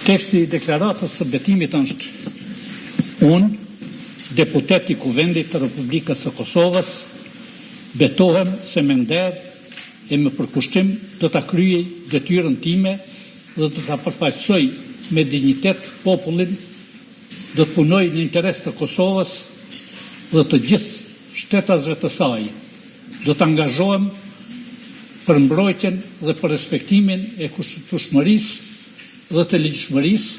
Teksti i deklaratës së betimit është: unë, deputet i Kuvendit të Republikës së Kosovës, betohem se me nder e me përkushtim do ta kryej detyrën time dhe do ta përfaqësoj me dinjitet popullin, do të punoj në interes të Kosovës dhe të gjithë shtetasve të saj. Do të angazhohem për mbrojtjen dhe për respektimin e kushtetueshmërisë dhe të ligjshmërisë,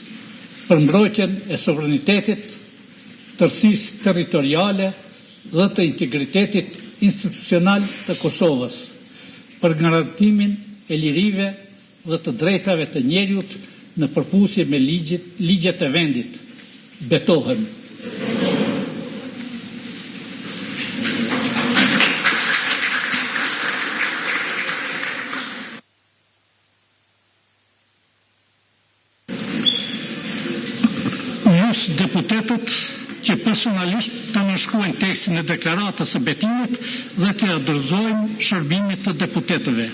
për mbrojtjen e sovranitetit, tërësisë territoriale dhe të integritetit institucional të Kosovës, për garantimin e lirive dhe të drejtave të njeriut në përputhje me ligjet e vendit. Betohem. Jus deputetët që personalisht të nënshkruajnë tekstin e deklaratës së betimit dhe të dorëzojnë shërbimit të deputetëve.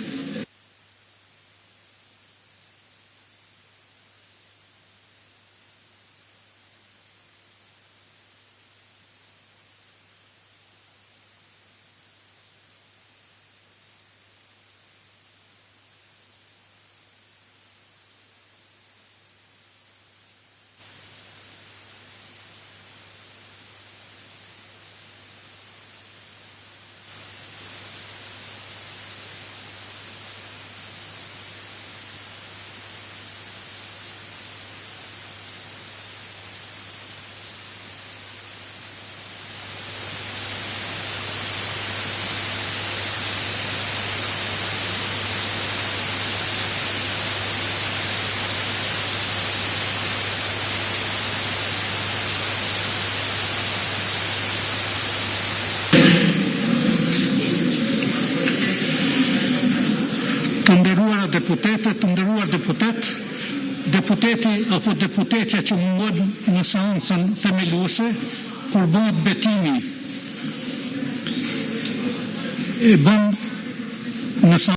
Të nderuara deputete, të nderuar deputet, deputeti apo deputetja që mungon në seancën themeluese, kur bëhet betimi, e bën në